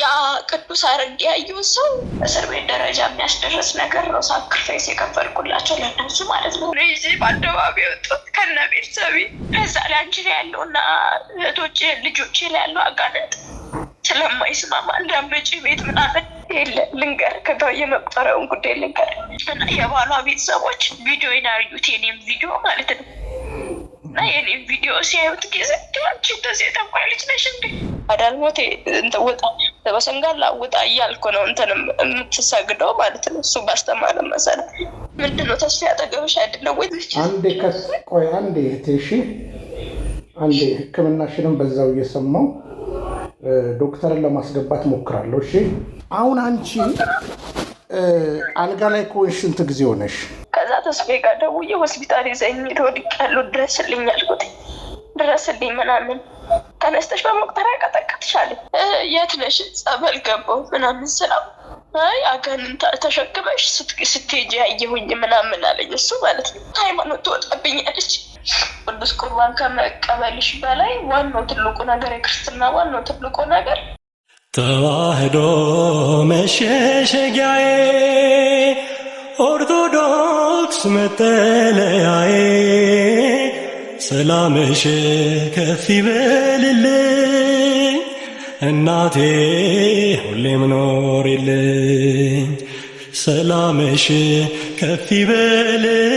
ያ ቅዱስ አረግ ያየው ሰው እስር ቤት ደረጃ የሚያስደርስ ነገር ነው። ሳክሪፋይስ የከፈልኩላቸው ለእነሱ ማለት ነው። እዚህ በአደባባይ ወጡት ከነ ቤተሰቤ ከዛ ላይ አንቺ ላይ ያለውና እህቶቼ ልጆቼ ላይ ያለው አጋንንት ስለማይስማማ እንዳንበጪ ቤት ምናምን የለ ልንገር ከታው የመቁጠሪያውን ጉዳይ ልንገር እና የባሏ ቤተሰቦች ቪዲዮ ያዩት የኔም ቪዲዮ ማለት ነው እና የኔም ቪዲዮ ሲያዩት ጊዜ አንቺ እንደዚህ የተባለች ነሽ እንዴ አዳልሞቴ እንተወጣ በሰንጋላ ወጣ እያልኩ ነው እንትንም የምትሰግደው ማለት ነው። እሱ ባስተማረ መሰረት ምንድነው ተስፋ ያጠገብሽ አይደለም ወይ? አንዴ እሺ፣ አንዴ ሕክምናሽንም በዛው እየሰማው ዶክተርን ለማስገባት ሞክራለሁ። እሺ፣ አሁን አንቺ አልጋ ላይ ከሆንሽ ስንት ጊዜ ሆነሽ? ከዛ ተስፋዬ ጋር ደውዬ ሆስፒታል ይዘኝ ወድቄያለሁ ድረስልኝ አልኩት። ድረስልኝ ምናምን ተነስተሽ በመቁጠሪያ ቀጠቀጥሻል። የት ነሽ? ጸበል ገባሁ ምናምን ስለው አይ አጋንንት ተሸክመሽ ስትሄጂ ያየሁኝ ምናምን አለኝ። እሱ ማለት ነው ሃይማኖት ትወጣብኛለች። ቅዱስ ቁርባን ከመቀበልሽ በላይ ዋናው ትልቁ ነገር የክርስትና ዋናው ትልቁ ነገር ተዋህዶ መሸሸጊያዬ ኦርቶዶክስ መጠለያዬ ሰላምሽ ከፍ ይበልልኝ እናቴ ሁሌም ኖሪልኝ ሰላምሽ ከፍ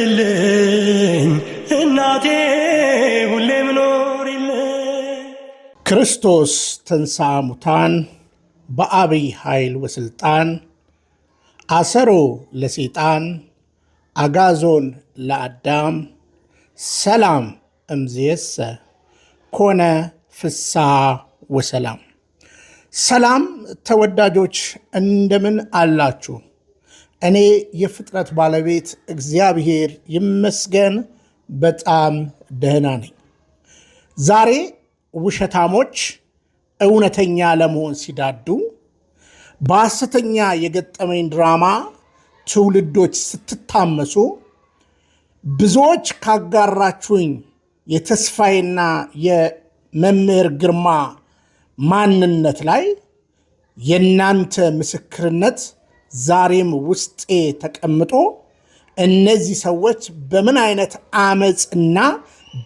ይበልልኝ እናቴ ሁሌም ኖሪልኝ። ክርስቶስ ተንሥአ እሙታን በአብይ ኃይል ወስልጣን አሰሮ ለሰይጣን አጋዞን ለአዳም ሰላም እምዝየሰ ኮነ ፍስሐ ወሰላም። ሰላም ተወዳጆች እንደምን አላችሁ? እኔ የፍጥረት ባለቤት እግዚአብሔር ይመስገን በጣም ደህና ነኝ። ዛሬ ውሸታሞች እውነተኛ ለመሆን ሲዳዱ በሐሰተኛ የገጠመኝ ድራማ ትውልዶች ስትታመሱ ብዙዎች ካጋራችሁኝ የተስፋዬና የመምህር ግርማ ማንነት ላይ የእናንተ ምስክርነት ዛሬም ውስጤ ተቀምጦ እነዚህ ሰዎች በምን አይነት አመፅና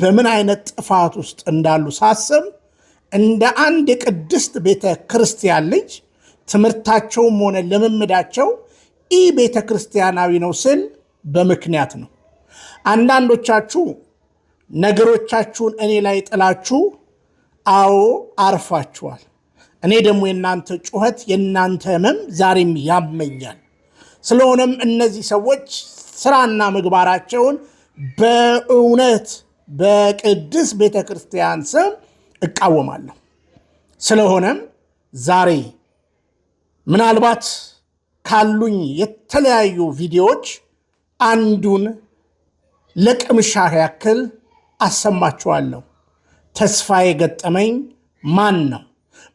በምን አይነት ጥፋት ውስጥ እንዳሉ ሳስብ እንደ አንድ የቅድስት ቤተ ክርስቲያን ልጅ ትምህርታቸውም ሆነ ልምምዳቸው ኢ ቤተ ክርስቲያናዊ ነው ስል በምክንያት ነው። አንዳንዶቻችሁ ነገሮቻችሁን እኔ ላይ ጥላችሁ አዎ አርፋችኋል። እኔ ደግሞ የእናንተ ጩኸት የእናንተ ህመም ዛሬም ያመኛል። ስለሆነም እነዚህ ሰዎች ስራና ምግባራቸውን በእውነት በቅድስ ቤተ ክርስቲያን ስም እቃወማለሁ። ስለሆነም ዛሬ ምናልባት ካሉኝ የተለያዩ ቪዲዮዎች አንዱን ለቅምሻ ያክል አሰማችኋለሁ። ተስፋዬ ገጠመኝ ማን ነው?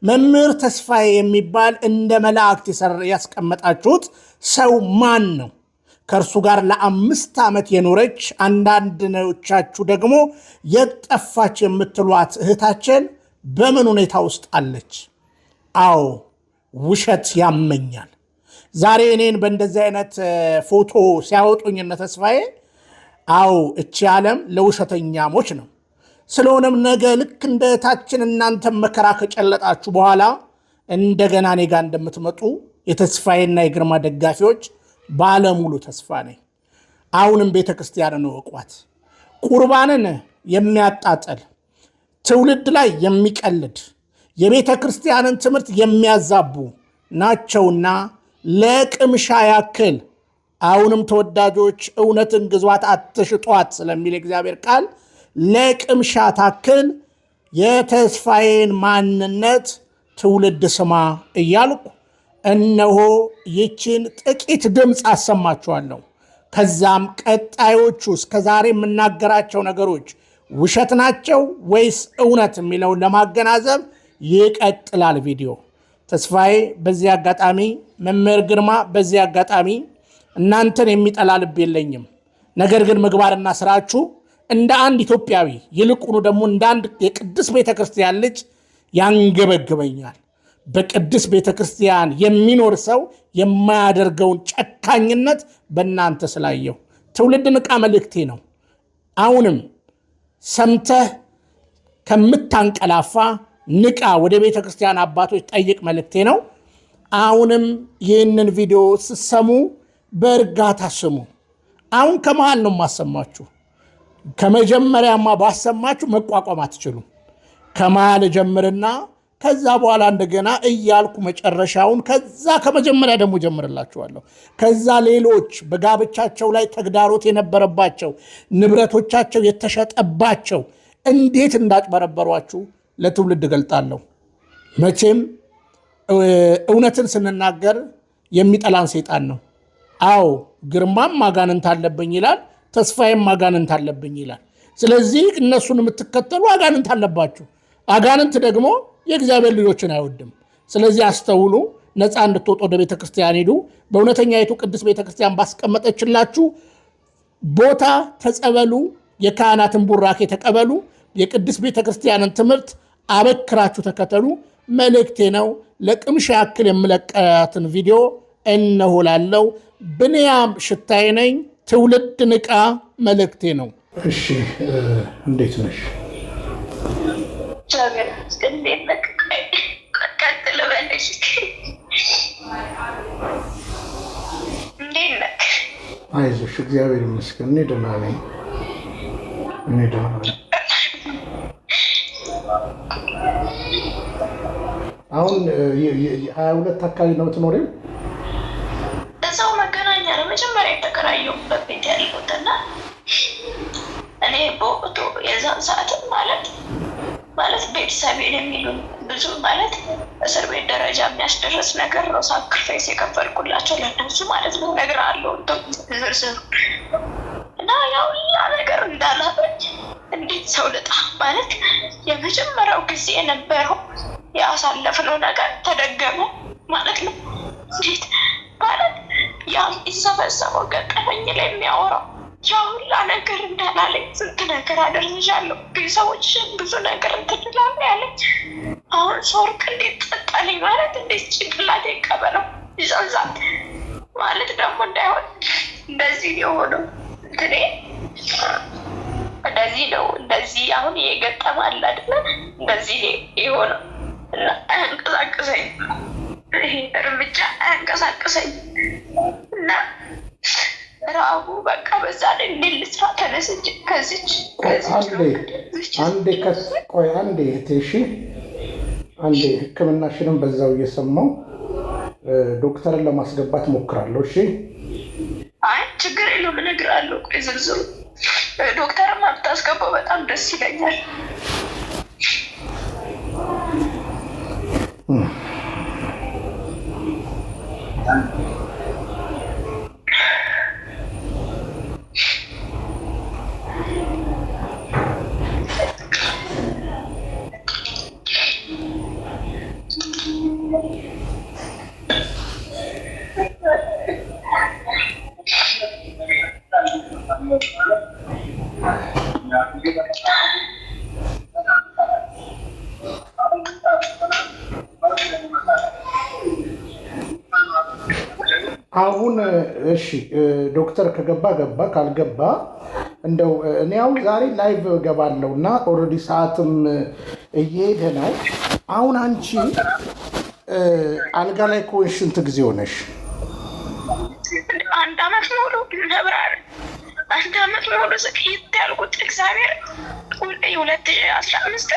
መምህር ተስፋዬ የሚባል እንደ መላእክት ያስቀመጣችሁት ሰው ማን ነው? ከእርሱ ጋር ለ5 ዓመት የኖረች አንዳንዶቻችሁ ደግሞ የጠፋች የምትሏት እህታችን በምን ሁኔታ ውስጥ አለች? አዎ ውሸት ያመኛል። ዛሬ እኔን በእንደዚህ አይነት ፎቶ ሲያወጡኝ እነ ተስፋዬ አዎ እቺ ዓለም ለውሸተኛሞች ነው። ስለሆነም ነገ ልክ እንደ እህታችን እናንተም መከራ ከጨለጣችሁ በኋላ እንደገና እኔ ጋር እንደምትመጡ የተስፋዬና የግርማ ደጋፊዎች ባለሙሉ ተስፋ ነኝ። አሁንም ቤተ ክርስቲያንን እወቋት። ቁርባንን የሚያጣጥል ትውልድ ላይ የሚቀልድ የቤተ ክርስቲያንን ትምህርት የሚያዛቡ ናቸውና ለቅምሻ ያክል አሁንም ተወዳጆች እውነትን ግዟት አትሽጧት ስለሚል እግዚአብሔር ቃል ለቅምሻ ታክል የተስፋዬን ማንነት ትውልድ ስማ እያልኩ እነሆ ይችን ጥቂት ድምፅ አሰማችኋለሁ። ከዛም ቀጣዮቹ እስከዛሬ የምናገራቸው ነገሮች ውሸት ናቸው ወይስ እውነት የሚለውን ለማገናዘብ ይቀጥላል ቪዲዮ። ተስፋዬ በዚህ አጋጣሚ፣ መምህር ግርማ በዚህ አጋጣሚ እናንተን የሚጠላ ልብ የለኝም። ነገር ግን ምግባርና ስራችሁ እንደ አንድ ኢትዮጵያዊ ይልቁኑ ደግሞ እንደ አንድ የቅድስት ቤተክርስቲያን ልጅ ያንገበግበኛል። በቅድስ ቤተክርስቲያን የሚኖር ሰው የማያደርገውን ጨካኝነት በእናንተ ስላየው ትውልድ ንቃ መልእክቴ ነው። አሁንም ሰምተህ ከምታንቀላፋ ንቃ፣ ወደ ቤተክርስቲያን አባቶች ጠይቅ መልእክቴ ነው። አሁንም ይህንን ቪዲዮ ስሰሙ በእርጋታ ስሙ። አሁን ከመሃል ነው ማሰማችሁ። ከመጀመሪያማ ባሰማችሁ መቋቋም አትችሉም። ከመሃል ጀምርና ከዛ በኋላ እንደገና እያልኩ መጨረሻውን ከዛ ከመጀመሪያ ደግሞ ጀምርላችኋለሁ። ከዛ ሌሎች በጋብቻቸው ላይ ተግዳሮት የነበረባቸው ንብረቶቻቸው የተሸጠባቸው እንዴት እንዳጭበረበሯችሁ ለትውልድ ገልጣለሁ። መቼም እውነትን ስንናገር የሚጠላን ሰይጣን ነው። አዎ ግርማም አጋንንት አለብኝ ይላል፣ ተስፋዬም አጋንንት አለብኝ ይላል። ስለዚህ እነሱን የምትከተሉ አጋንንት አለባችሁ። አጋንንት ደግሞ የእግዚአብሔር ልጆችን አይወድም። ስለዚህ አስተውሉ። ነፃ እንድትወጡ ወደ ቤተክርስቲያን ሄዱ። በእውነተኛይቱ ቅድስት ቤተክርስቲያን ባስቀመጠችላችሁ ቦታ ተጸበሉ። የካህናትን ቡራኬ ተቀበሉ። የቅድስት ቤተክርስቲያንን ትምህርት አበክራችሁ ተከተሉ መልእክቴ ነው። ለቅምሻ ያክል የምለቀያትን ቪዲዮ እነሆ ላለው ብንያም ሽታይ ነኝ። ትውልድ ንቃ መልእክቴ ነው። እሺ እንዴት ነሽ? አይዞሽ እግዚአብሔር ይመስገን እኔ ደህና ነኝ። አሁን 22 አካባቢ ነው የምትኖሪው? እዛው መገናኛ ነው መጀመሪያ የተከራየሁበት ቤት ያለሁትና እኔ በወቅቱ የዛን ሰዓትም ማለት ቤተሰቤን የሚሉን ብዙ ማለት እስር ቤት ደረጃ የሚያስደርስ ነገር ነው ሳክሪፋይስ የከፈልኩላቸው ለእነሱ ማለት ነው። ነገር አለው ዝርዝሩ እና ያው ያ ነገር እንዳላበኝ እንዴት ሰው ልጣ ማለት የመጀመሪያው ጊዜ የነበረው ያሳለፍነው ነገር ተደገመ ማለት ነው። እንዴት ማለት ያ ይሰበሰበው ገጠመኝ ላይ የሚያወራው ያ ሁላ ነገር እንዳላለኝ ስንት ነገር አደርግሻለሁ ቤተሰቦች ብዙ ነገር እንትላለ ያለኝ አሁን ሶርክ እንዴት ጠጣልኝ ማለት እንዴት ጭንቅላቴ ይቀበለው ይዛዛት ማለት ደግሞ እንዳይሆን እንደዚህ የሆነው እንትኔ እንደዚህ ነው። እንደዚህ አሁን የገጠማል አይደለ? እንደዚህ የሆነው እና አንቀሳቅሰኝ ይሄ እርምጃ አንቀሳቅሰኝ እና ራቡ በቃ በዛ ላይ ልስራ ተነስቼ ከዚች አንዴ እህቴ አንዴ ሕክምናሽንም በዛው እየሰማው ዶክተርን ለማስገባት ሞክራለሁ። እሺ አይ ችግር የለውም እነግርሃለሁ። ቆይ ዝርዝሩ ዶክተርን ብታስገባው በጣም ደስ ይለኛል። አሁን እሺ ዶክተር ከገባ ገባ፣ ካልገባ እንደው እኔ አሁን ዛሬ ላይቭ ገባለሁ እና ኦልሬዲ ሰዓትም እየሄደ ነው። አሁን አንቺ አልጋ ላይ ከሆንሽ ስንት ጊዜ ሆነሽ? አንድ አመት ሙሉ ነብራር አንድ አመት ሙሉ ስቅይት ያልኩት እግዚአብሔር 2015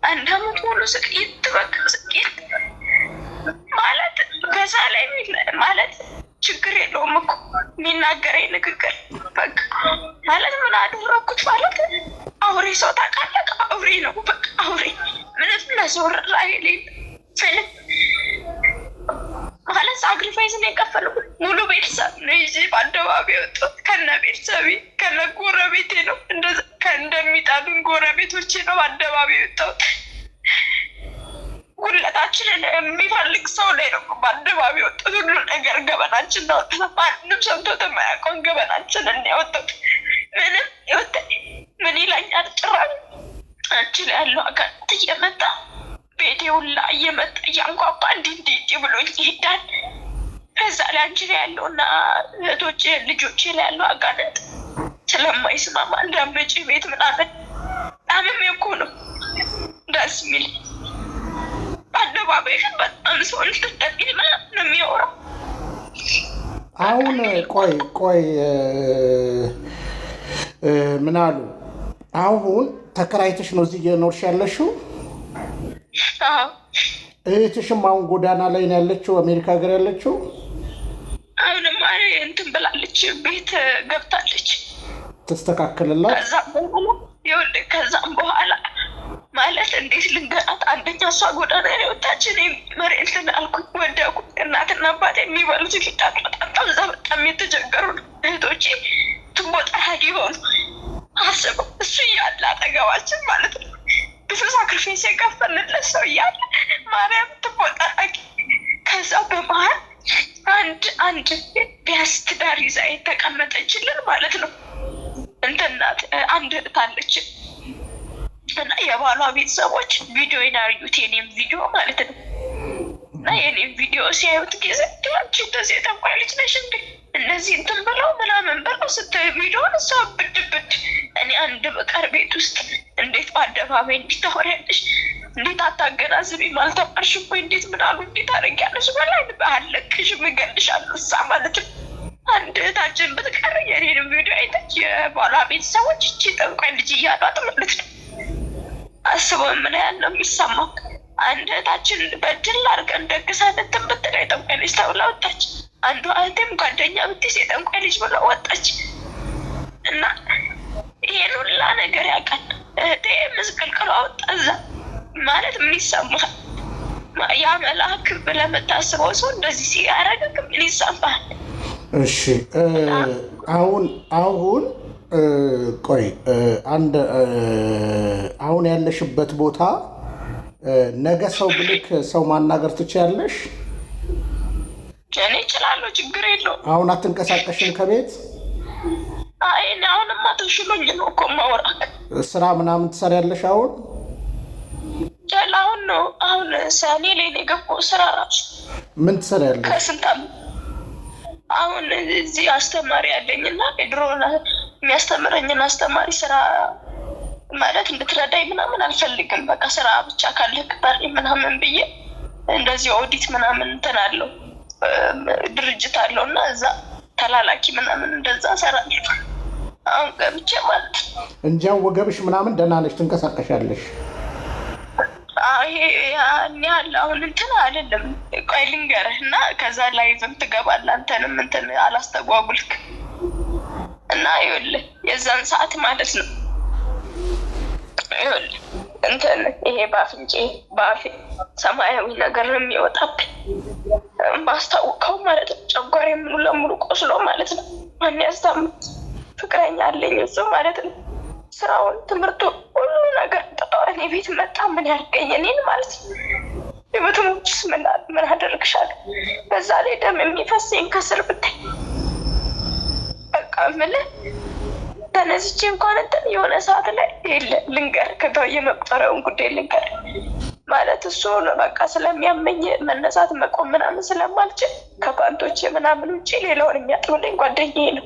አንድ አመት ሙሉ ስቅይት በቃ ስቅይት ማለት በዛ ላይ ማለት ችግር የለውም እኮ የሚናገረኝ ንግግር በቃ ማለት ምን አደረኩት ማለት አውሬ ሰው ታውቃለህ? አውሬ ነው በቃ አውሬ ምንም ለሰው ራይ የሌለ ምንም ማለት ሳክሪፋይስ ነው የከፈልኩት። ሙሉ ቤተሰብ ነው ይዤ በአደባባይ ወጣሁት ከነ ቤተሰቤ ከነ ጎረቤቴ ነው እንደሚጣሉን ጎረቤቶቼ ነው በአደባባይ ወጣሁት። ሁለታችንን የሚፈልግ ሰው ላይ ነው በአደባባይ ወጣሁት። ሁሉ ነገር ገበናችን ነው። ማንም ሰምቶት የማያውቀውን ገበናችንን ያወጣሁት። ምንም ምን ይለኛል ጭራሽ አንቺ ላይ ያለው አጋንንት እየመጣ ቤቴ ሁላ እየመጣ እያንኳኳ እንዲህ ብሎኝ ይሄዳል። ከዛ ላይ አንቺ ላይ ያለውና እህቶቼ ልጆቼ ላይ ያለው አጋንንት ስለማይስማማ እንዳመጪ ቤት ምናምን ጣምም እኮ ነው ደስ የሚል በአደባባይ ግን በጣም ሰው ልትጠቂና ነው የሚያወራው። አሁን ቆይ ምን አሉ? አሁን ተከራይተሽ ነው እዚህ እየኖርሽ ያለሽው? እህትሽም አሁን ጎዳና ላይ ነው ያለችው? አሜሪካ ሀገር ያለችው? አሁንም እንትን ብላለች፣ ቤት ገብታለች። ተስተካከለላት? ከዛም በኋላ ማለት እንዴት ልንገራት? አንደኛ እሷ ጎዳና ላይ ወጣች፣ እኔ መሬት አልኩኝ ወደቁ። እናትና አባቴ የሚበሉት ፊጣ በጣም እዛ በጣም የተቸገሩ ነው። እህቶቼ ቱቦ ጠራጊ ሆኑ። አስበው እሱ እያለ አጠገባችን ማለት ነው ብዙ ሳክሪፋይስ የከፈልለት ሰው እያለ ማርያም ቱቦ ጠራጊ። ከዛ በመሀል አንድ ቢያንስ ትዳር ይዛ የተቀመጠችልን ማለት ነው እንትናት አንድ እህት አለች እና የባሏ ቤተሰቦች ቪዲዮ ያዩት የኔም ቪዲዮ ማለት ነው እና የኔም ቪዲዮ ሲያዩት ጊዜ አንቺ እንደዚህ የጠንቋይ ልጅ ነሽ እንዴ እነዚህ እንትን ብለው ምናምን ብለው ስታይ ቪዲዮን እሷ ብድብድ እኔ አንድ በቀር ቤት ውስጥ እንዴት በአደባባይ እንዲታወሪያለሽ እንዴት አታገናዝቢም አልተማርሽም ወይ እንዴት ምናሉ እንዴት አደረጊያለሽ በላይ አለቅሽ ምገልሻለሁ እሳ ማለት ነው። አንድ እህታችን ብትቀር የኔንም ቪዲዮ አይተች የባሏ ቤተሰቦች እቺ ጠንቋይ ልጅ እያሏት ማለት ነው። አስበው ምን ያህል ነው የሚሰማው። አንድ እህታችን በድል አድርገን ደግሰን እንትን ብትል የጠንቋይ ልጅ ተብላ ወጣች። አንዷ እህቴም ጓደኛ ብትይዝ የጠንቋይ ልጅ ብላ ወጣች እና ይሄን ሁላ ነገር ያውቃል። እህቴ ምስቅልቅሏ ወጣ እዛ ማለት ምን ይሰማል? ያ መልአክ ብለህ የምታስበው ሰው እንደዚህ ሲያደርግ ምን ይሰማል? እሺ አሁን ቆይ አሁን ያለሽበት ቦታ ነገ ሰው ብልክ ሰው ማናገር ትችያለሽ? እኔ እችላለሁ፣ ችግር የለውም። አሁን አትንቀሳቀሽም ከቤት? አይ አሁንማ ተሽሎኝ ነው እኮ የማወራክ። ስራ ምናምን ትሰሪያለሽ አሁን? አሁን ነው አሁን ሰኔ ላይ ነው የገባው ስራ ራሱ። ምን ትሰሪያለሽ? ከስንት አሁን እዚህ አስተማሪ ያለኝና የድሮና የሚያስተምረኝን አስተማሪ ስራ ማለት እንድትረዳኝ ምናምን አልፈልግም። በቃ ስራ ብቻ ካለ ቅጠሪ ምናምን ብዬ እንደዚህ ኦዲት ምናምን እንትን አለው ድርጅት አለው እና እዛ ተላላኪ ምናምን እንደዛ ሰራለሁ አሁን ገብቼ ማለት እንጂ ወገብሽ ምናምን ደህና ነሽ ትንቀሳቀሻለሽ? ያለ አሁን እንትን አይደለም። ቆይ ልንገርህ እና ከዛ ላይቭም ትገባለህ አንተንም እንትን አላስተጓጉልክ እና ይኸውልህ የዛን ሰዓት ማለት ነው ይኸውልህ እንትን ይሄ በአፌ ሰማያዊ ነገር ነው የሚወጣብኝ ማስታወቀው ማለት ነው። ጨጓሬ ሙሉ ለሙሉ ቆስሎ ማለት ነው። ማን ያስታምጥ? ፍቅረኛ አለኝ እሱ ማለት ነው። ስራውን ትምህርቱ ሁሉ ነገር እኔ ቤት መጣ ምን ያርገኝ እኔን ማለት ነው። የበትሞችስ ምን አደርግሻለሁ? በዛ ላይ ደም የሚፈሰኝ ከስር ብታይ በቃ ምልህ ተነስቼ እንኳን እንትን የሆነ ሰዓት ላይ የለ ልንገር ከተው የመቁጠሪያውን ጉዳይ ልንገር ማለት እሱ በቃ ስለሚያመኝ መነሳት መቆም ምናምን ስለማልችል ከፓንቶቼ ምናምን ውጭ ሌላውን የሚያጥብልኝ ጓደኛዬ ነው።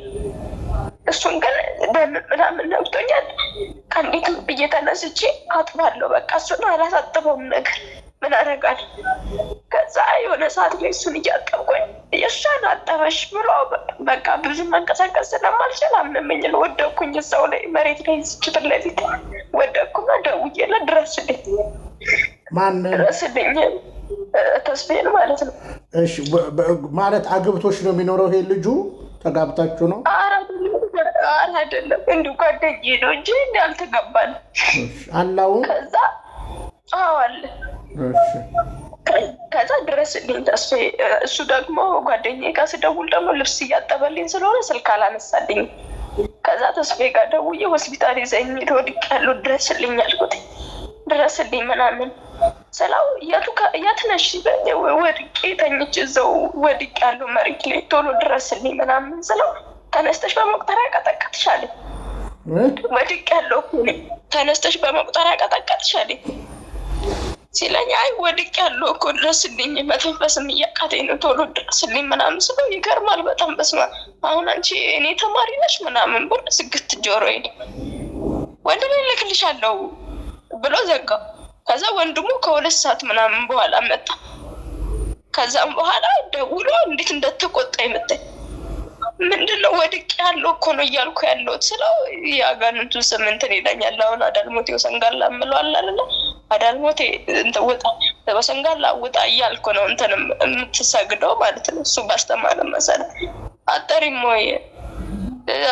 እሱን ግን ምናምን ነብቶኛል። ከእንዴትም ብዬ ተነስቼ አጥባለሁ። በቃ እሱን አላሳጥበውም ነገር ምን አደርጋለሁ። ከዛ የሆነ ሰዓት ላይ እሱን እያጠብኩኝ የእሷን አጠበሽ ብሎ በቃ ብዙ መንቀሳቀስ ስለማልችል አመመኝን ወደኩኝ። እዛው ላይ መሬት ላይ ዝችት ለፊት ወደኩና ደውዬለት ድረስልኝ ድረስልኝ ተስፋዬን ማለት ነው። እሺ ማለት አግብቶሽ ነው የሚኖረው ይሄ ልጁ? ተጋብታችሁ ነው? አይደለም እንዲሁ ጓደኛዬ ነው እንጂ አልተጋባንም። አላው ከዛ አለ ከዛ ድረስልኝ ተስፋዬ። እሱ ደግሞ ጓደኛዬ ጋር ስደውል ደግሞ ልብስ እያጠበልኝ ስለሆነ ስልክ አላነሳልኝም። ከዛ ተስፋዬ ጋር ደውዬ ሆስፒታል ይዘኝ ወድቄያለሁ ድረስልኝ አልኩት። ድረስልኝ ምናምን ስለው የት ነሽ? ወድቄ ተኝቼ እዛው ወድቄያለሁ መሬት ላይ ቶሎ ድረስልኝ ምናምን ስለው ተነስተሽ በመቁጠሪያ ቀጠቀጥሻለኝ። ወድቄያለሁ ተነስተሽ በመቁጠሪያ ቀጠቀጥሻለኝ። ሲለኝ አይ ወድቅ ያለው እኮ ድረስልኝ መተንፈስም እያቃተኝ ነው ቶሎ ድረስልኝ ምናምን ስለው ይገርማል በጣም በስመ አብ አሁን አንቺ እኔ ተማሪ ነሽ ምናምን ብሎ ዝግት ጆሮዬን ወንድሜ ልክልሻለሁ ብሎ ዘጋው። ከዛ ወንድሙ ከ2 ሰዓት ምናምን በኋላ መጣ። ከዛም በኋላ ደውሎ እንዴት እንደተቆጣ ይመጣኝ ምንድነው ወድቅ ያለው እኮ ነው እያልኩ ያለሁት ስለው ያጋንንቱ ስም እንትን ይለኛል። አሁን አዳልሞቴ ወሰንጋላ እምለዋል አይደለ አዳልሞቴ እንትን ወጣ ወሰንጋላ ወጣ እያልኩ ነው እንትን የምትሰግደው ማለት ነው። እሱ ባስተማረ መሰለኝ አጠሪም ወይ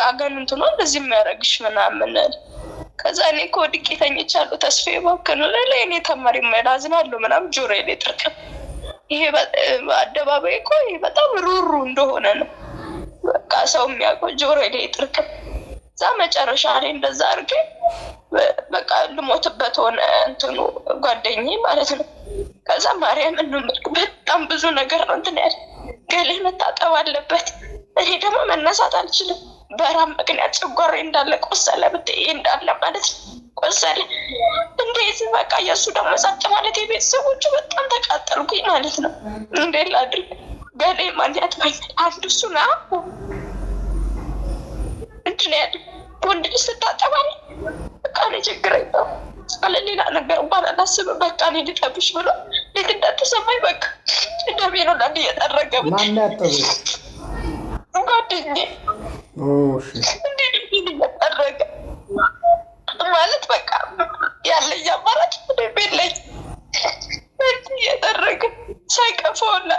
አጋንንቱ ነው እንደዚህ የሚያደርግሽ ምናምን። ከዛ እኔ እኮ ወድቄ ተኝቻለሁ ተስፋዬ እባክህ ነው ለእኔ ተማሪ ማላዝናለሁ ምናምን ጆሮዬ ላይ ጥርቅም። ይሄ አደባባይ እኮ በጣም ሩሩ እንደሆነ ነው በቃ ሰው የሚያውቀው ጆሮዬ ላይ ጥርቅም። እዛ መጨረሻ ላይ እንደዛ አድርጌ በቃ ልሞትበት ሆነ እንትኑ ጓደኛዬ ማለት ነው። ከዛ ማርያምን ነው የምልክ በጣም ብዙ ነገር ነው እንትን ያለ ገሌ መታጠብ አለበት። እኔ ደግሞ መነሳት አልችልም በራም ምክንያት ጨጓራዬ እንዳለ ቆሰለ ብትይ እንዳለ ማለት ነው ቆሰለ። እንዴት በቃ የእሱ ደግሞ ጸጥ ማለት የቤተሰቦቹ በጣም ተቃጠልኩኝ ማለት ነው። እንዴት ላድርግ ገሌ ማንያት አንዱ እሱ ና እንትን ያለ ወንድ ልጅ ትታጠባለ በቃ እኔ ችግር የለውም ሌላ ነገር እንኳን አላስብም በቃ እኔ ልጠብሽ ብሎ እንዴት እንዳትሰማኝ በቃ ደሜ ነው ለአንድ እየጠረገ ማን ያጠበ ጓደኛዬ እንዴት እየጠረገ ማለት በቃ ያለኝ አማራጭ ቤት ላይ እየጠረገ ሳይቀፈውና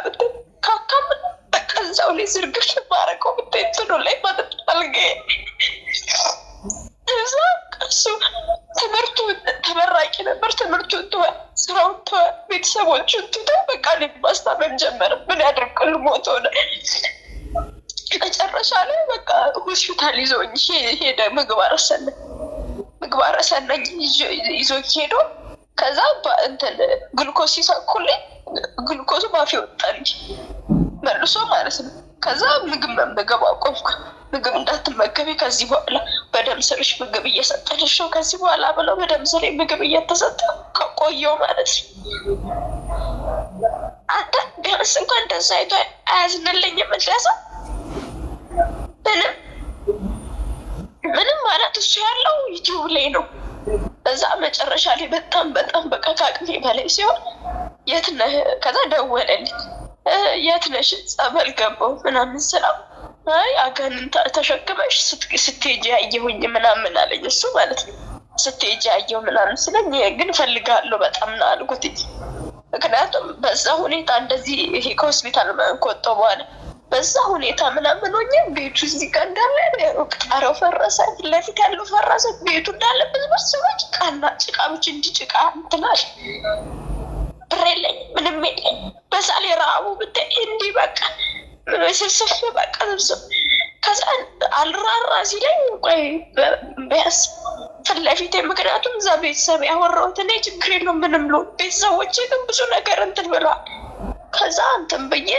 ካካም በቃ እዛው ላይ ዝርግፍ ማረቀው ብታይ እንትኑ ላይ ማለት አልጋዬ እዛ እሱ ትምህርቱ ተመራቂ ነበር። ትምህርቱን ተወ፣ ስራውን ተወ፣ ቤተሰቦቹን ትቶ በቃ እኔን ማስታመም ጀመረ። ምን ያደርጋል ሞት ሆነ። መጨረሻ ላይ በቃ ሆስፒታል ይዞኝ ሄደ። ምግባረ ሰናኝ ይዞኝ ሄዶ ከዛ እንትን ግሉኮስ ሲሰኩልኝ ግሉኮሱ ባፌ ወጣልኝ መልሶ ማለት ነው። ከዛ ምግብ መመገብ አቆምኩ። ምግብ እንዳትመገቢ ከዚህ በኋላ በደም ስርሽ ምግብ እየሰጠልሽ ነው ከዚህ በኋላ ብለው በደም ስሬ ምግብ እየተሰጠ ከቆየው ማለት ነው። አንተ ቢያንስ እንኳን እንደዛ አይቶ አያዝንልኝም እንደዛ ምንም ማለት እሱ ያለው ዩቲዩብ ላይ ነው። በዛ መጨረሻ ላይ በጣም በቃ ከአቅሜ በላይ ሲሆን የት ነህ? ከዛ ደወለልኝ። የት ነሽ? ጸበል ገባሁ ምናምን ስለው አይ አጋንንት ተሸክመሽ ስትሄጂ ያየሁኝ ምናምን አለኝ እሱ ማለት ነው። ስትሄጂ ያየሁ ምናምን ስለኝ ግን እፈልጋለሁ በጣም ነው አልኩት። ምክንያቱም በዛ ሁኔታ እንደዚህ ይሄ ከሆስፒታል ከወጣሁ በኋላ በዛ ሁኔታ ምናምን ሆኜ ቤቱ እዚህ ጋር እንዳለ ጣሪያው ፈረሰ፣ ፊት ለፊት ያለው ፈረሰ፣ ቤቱ እንዳለ ብዝብዝ ብሎ ጭቃና ጭቃ ብቻ እንጂ ጭቃ እንትናል። ብር የለኝም ምንም የለኝም። በዛ ላይ ረሃቡ ብታይ እንዲህ በቃ ስብስብ በቃ ስብስብ። ከዛ አልራራ ሲለኝ ቆይ ቢያንስ ፊት ለፊቴ ምክንያቱም እዛ ቤተሰብ ያወራሁት እኔ ችግር የለውም ምንም ልሆን፣ ቤተሰቦቼ ግን ብዙ ነገር እንትን ብለዋል። ከዛ እንትን ብዬ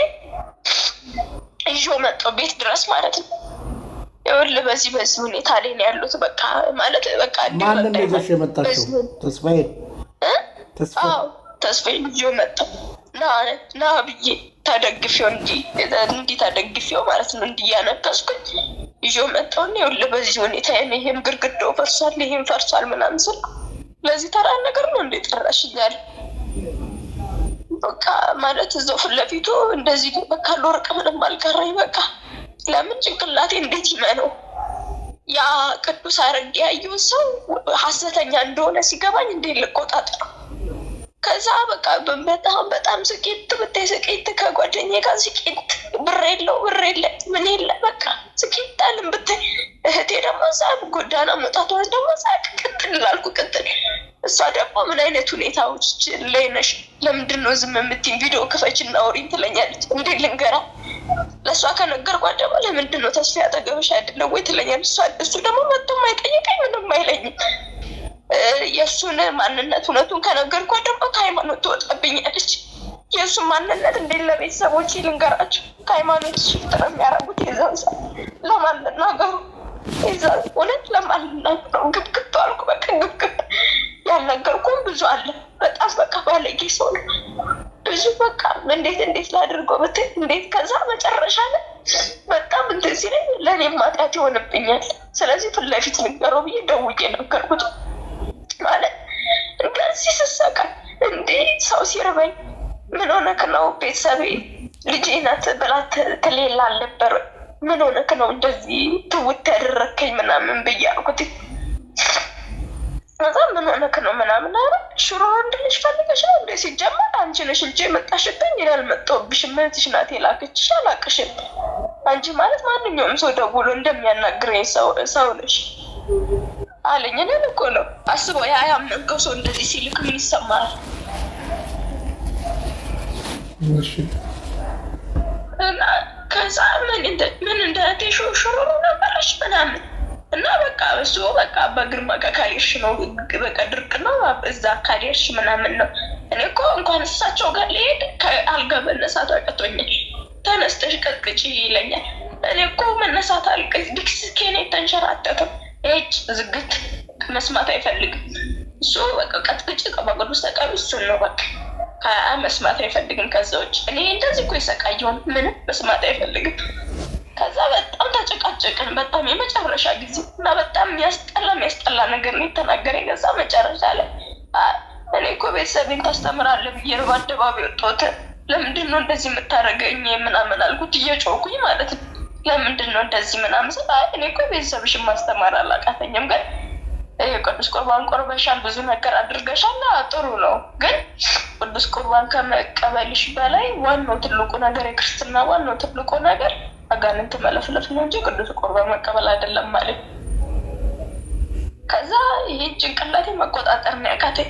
ይዤው መጣሁ ቤት ድረስ ማለት ነው። ይኸውልህ በዚህ ሁኔታ ላይ ነው ያሉት በቃ ማለት በቃ ማንን ይዘሽ የመጣሽው? ተስፋዬ ተስፋዬ ይዤው መጣሁ። ና ብዬ ተደግፌው እንዲህ ተደግፌው ማለት ነው እንዲህ እያነከስኩኝ ይዤው መጣሁ። ይኸውልህ በዚህ ሁኔታ ይሄም ግድግዳው ፈርሷል፣ ይሄም ፈርሷል ምናምን ስል ለዚህ ተራ ነገር ነው እንዴ ጠራሽኛል? በቃ ማለት እዛው ፊት ለፊቱ እንደዚህ በቃ ለወርቅ ምንም አልቀረኝ። በቃ ለምን ጭንቅላቴ እንዴት ይመነው ያ ቅዱስ አረግ ያየው ሰው ሐሰተኛ እንደሆነ ሲገባኝ እንዴት ልቆጣጠረው። ከዛ በቃ በጣም ስቄት ብታይ ስቄት ከጓደኛዬ ጋር ስቄት ብር የለ ምን የለ በቃ ስቄት አልን ብታይ። እህቴ ደግሞ እዛ ጎዳና መውጣቷ ደግሞ እዛ ቅጥል ላልኩ ቅጥል። እሷ ደግሞ ምን አይነት ሁኔታዎች ላይ ነሽ? ለምንድን ነው ዝም የምትይኝ? ቪዲዮ ክፈችና አውሪኝ ትለኛለች። እንዴት ልንገራ? ለእሷ ከነገርኳት ደግሞ ለምንድን ነው ተስፋ ያጠገብሽ አይደለም ወይ ትለኛለች። እሱ ደግሞ መጥቶም አይጠይቀኝ ምንም አይለኝም። የእሱን ማንነት እውነቱን ከነገርኳት ደግሞ ከሃይማኖት ትወጣብኛለች። የእሱን ማንነት እንዴት ለቤተሰቦች ልንገራቸው? ከሃይማኖት ሽፍት ነው የሚያደርጉት። የዛን ሰ ለማን ልናገሩ? የዛን እውነት ለማን ልናገሩ? ግብግብ አልኩ በቃ ግብግብ። ያልነገርኩም ብዙ አለ። በጣም በቃ ባለጌ ሰው ነው። ብዙ በቃ እንዴት ላድርገው ብትይ እንዴት ከዛ መጨረሻ ላይ በጣም እንትን ሲለኝ ለእኔም ማጣት ይሆንብኛል። ስለዚህ ፊት ለፊት ንገረው ብዬ ደውዬ ነገርኩት። ማለት እንደዚህ ስሰቃይ እንዴ ሰው ሲርበኝ ምን ሆነክ ነው ቤተሰቤ ልጄ ናት ብላት ከሌላ አልነበር ምን ሆነክ ነው እንደዚህ ትውት ያደረከኝ ምናምን ብዬ አልኩት። ከዛ ምን ሆነክ ነው ምናምን አረ ሽሮ እንድልሽ ፈልገሽ ነው እንደ ሲጀመር አንቺ ነሽ እንጂ መጣሽብኝ ይላል መጣሁብሽ እህትሽ ናት የላከችሽ አላቅሽም። አንቺ ማለት ማንኛውም ሰው ደውሎ እንደሚያናግረኝ ሰው ነሽ አለኝ። እኔ እኮ ነው አስበው ያመንከው ሰው እንደዚህ ሲልክ ምን ይሰማል? እና ከዛ ምን እንደተሹ ሽሮ ነበረሽ ምናምን እና በቃ እሱ በቃ በግርማ ካሊሽ ነው በቃ ድርቅ ነው እዛ ካሊሽ ምናምን ነው። እኔ እኮ እንኳን እሳቸው ጋር ልሄድ ከአልጋ መነሳት አቅቶኛል። ተነስተሽ ቀጥቅጪ ይለኛል። እኔ እኮ መነሳት ዲክስ ኬኔ ተንሸራተተም እጅ ዝግት መስማት አይፈልግም እሱ በቃ ቀጥቅጪ ቅዱስ ተቀቢ እሱን ነው በቃ መስማት አይፈልግም። ከዛ ውጭ እኔ እንደዚህ እኮ የሰቃየውን ምንም መስማት አይፈልግም። ከዛ በጣም ተጨቃጨቅን በጣም የመጨረሻ ጊዜ እና በጣም የሚያስጠላ ነገር ነው የተናገረኝ። ከዛ መጨረሻ ላይ እኔ እኮ ቤተሰቤን ታስተምራለህ ብዬ ነው በአደባባይ ወጥቶት ለምንድን ነው እንደዚህ የምታደርገኝ ምናምን አልኩት እየጮኩኝ ማለት ነው። ለምንድን ነው እንደዚህ ምናምን ስል እኔ እኮ ቤተሰብሽን ማስተማር አላቃተኝም፣ ግን ቅዱስ ቁርባን ቆርበሻል፣ ብዙ ነገር አድርገሻል፣ ጥሩ ነው። ግን ቅዱስ ቁርባን ከመቀበልሽ በላይ ዋናው ትልቁ ነገር የክርስትና ዋናው ትልቁ ነገር አጋንንት መለፍለፍ ነው እንጂ ቅዱስ ቁርባን መቀበል አይደለም ማለት። ከዛ ይሄ ጭንቅላቴ መቆጣጠር ነው ያቃተኝ።